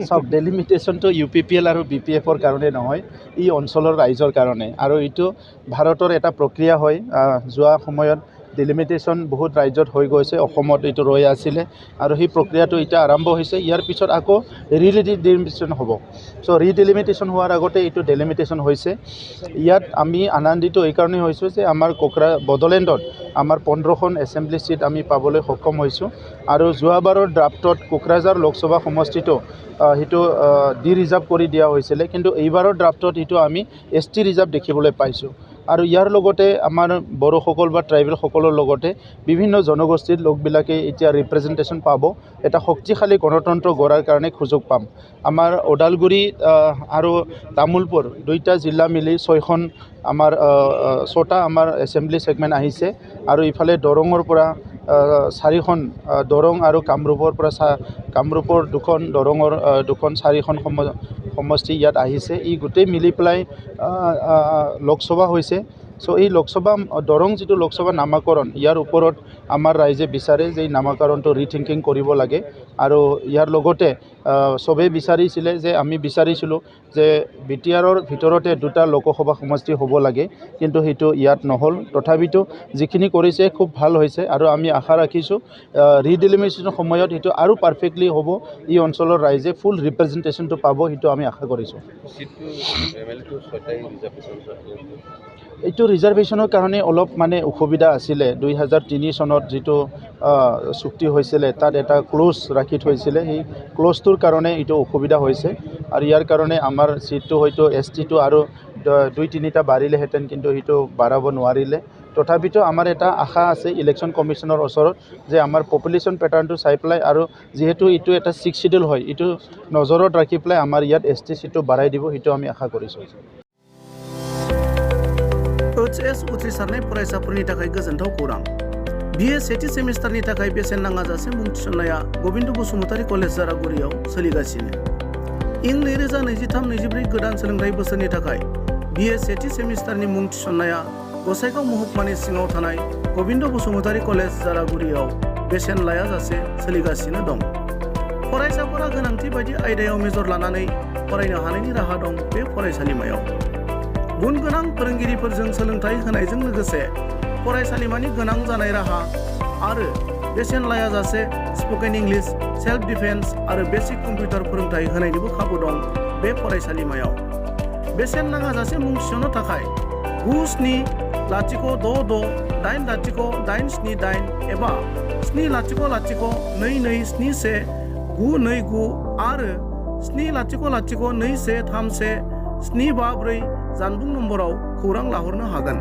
চাওক ডেলিমিটেশ্যনটো UPPL আৰু BPF-ৰ কাৰণে নহয়, ই অঞ্চলৰ ৰাইজৰ কাৰণে। আৰু এইটো ভাৰতৰ এটা প্ৰক্ৰিয়া হয়। যোৱা সময়ত ডেলিমিটেশ্যন বহুত ৰাজ্যত হৈ গৈছে, অসমত এইটো ৰৈ আছিলে আৰু সেই প্ৰক্ৰিয়াটো এতিয়া আৰম্ভ হৈছে। ইয়াৰ পিছত আকৌ ৰিডিলিমিটেশ্যন হ'ব। চ' ৰিডিলিমিটেশ্যন হোৱাৰ আগতে এইটো ডেলিমিটেশ্যন হৈছে। ইয়াত আমি আনন্দিত এইকাৰণেই হৈছোঁ যে আমাৰ বড়োলেণ্ডত আমাৰ 15খন এছেম্বলি ছিট আমি পাবলৈ সক্ষম হৈছোঁ। আৰু যোৱাবাৰৰ ড্ৰাফটত কোকৰাঝাৰ লোকসভা সমষ্টিটো সেইটো ৰিজাৰ্ভ কৰি দিয়া হৈছিলে, কিন্তু এইবাৰৰ ড্ৰাফটত সেইটো আমি ST ৰিজাৰ্ভ দেখিবলৈ পাইছোঁ। আৰু ইয়াৰ লগতে আমাৰ বড়োসকল বা ট্ৰাইবেলসকলৰ লগতে বিভিন্ন জনগোষ্ঠীৰ লোকবিলাকে এতিয়া ৰিপ্ৰেজেণ্টেশ্যন পাব, এটা শক্তিশালী গণতন্ত্ৰ গঢ়াৰ কাৰণে সুযোগ পাম। আমাৰ ওদালগুৰি আৰু তামোলপুৰ দুইটা জিলা মিলি 6খন আমাৰ 6টা আমাৰ এছেম্বলি ছেগমেণ্ট আহিছে। আৰু ইফালে দৰঙৰ পৰা 4খন, দৰং আৰু কামৰূপৰ পৰা কামৰূপৰ 2খন, দৰঙৰ 2খন, 4খন সমষ্টি ইয়াত আহিছে। ই গোটেই মিলি পেলাই লোকসভা হৈছে। চ' এই লোকসভা দৰং যিটো লোকসভা নামাকৰণ, ইয়াৰ ওপৰত আমাৰ ৰাইজে বিচাৰে যে এই নামাকৰণটো ৰিথিংকিং কৰিব লাগে। আৰু ইয়াৰ লগতে চবেই বিচাৰিছিলে যে আমি বিচাৰিছিলোঁ যে BTRৰ ভিতৰতে 2টা লোকসভা সমষ্টি হ'ব লাগে, কিন্তু সেইটো ইয়াত নহ'ল। তথাপিতো যিখিনি কৰিছে খুব ভাল হৈছে আৰু আমি আশা ৰাখিছোঁ ৰিডিলিমিটেশ্যনৰ সময়ত সেইটো আৰু পাৰফেক্টলি হ'ব। এই অঞ্চলৰ ৰাইজে ফুল ৰিপ্ৰেজেণ্টেশ্যনটো পাব, সেইটো আমি আশা কৰিছোঁ। এইটো ৰিজাৰ্ভেশ্যনৰ কাৰণে অলপ অসুবিধা আছিলে। 2003 চনত যিটো চুক্তি হৈছিলে তাত এটা ক্ল'জ ৰাখি থৈছিলে, সেই ক্ল'জটোৰ কাৰণে এইটো অসুবিধা হৈছে। আৰু ইয়াৰ কাৰণে আমাৰ ছিটটো হয়তো STটো আৰু 2-3টা বাঢ়িলেহেঁতেন, কিন্তু সেইটো বাঢ়াব নোৱাৰিলে। তথাপিতো আমাৰ এটা আশা আছে ইলেকশ্যন কমিশ্যনৰ ওচৰত যে আমাৰ পপুলেশ্যন পেটাৰ্ণটো চাই পেলাই আৰু যিহেতু এইটো এটা 6th শিডিউল হয়, এইটো নজৰত ৰাখি পেলাই আমাৰ ইয়াত ST ছিটটো বাঢ়াই দিব, সেইটো আমি আশা কৰিছোঁ। HS उथ्रिसारनाय फरायसाफोरनि थाखाय गोजोनथाव खौरां। BA सेथि सेमिस्टारनि थाखाय बेसेन नाङाजासे मुं थिसननाया गबिन्द बसुमतारी कलेज जारागुरियाव सोलिगासिनो। इं 2023-24 गोदान सोलोंथाइ बोसोरनि थाखाय BA सेथि सेमिस्टारनि मुं थिसननाया गसाइगाव महकुमानि सिङाव थानाय गबिन्द बसुमतारी कलेज जारागुरियाव बेसेन लायाजासे सोलिगासिनो दं। फरायसाफोरा गोनांथि बायदि आयदायाव मेजर लानानै फरायनो हानायनि राहा दं बे फरायसालिमायाव। गुन गोनां फोरोंगिरिफोरजों सोलोंथाइ होनायजों लोगोसे फरायसालिमानि गोनां जानाय राहा आरो बेसेन लायाजासे स्पकेन इंलिश, सेल्फ डिफेन्स आरो बेसिक कम्पिउटार फोरोंथाइ होनायनिबो खाबु दं बे फरायसालिमायाव। बेसेन नाङाजासे मुं थिसननो थाखाय 97-66-80878 एबा 700-2271-924 आरो 700-2131-754 जानबुं नम्बराव खौरां लाहरनो हागोन।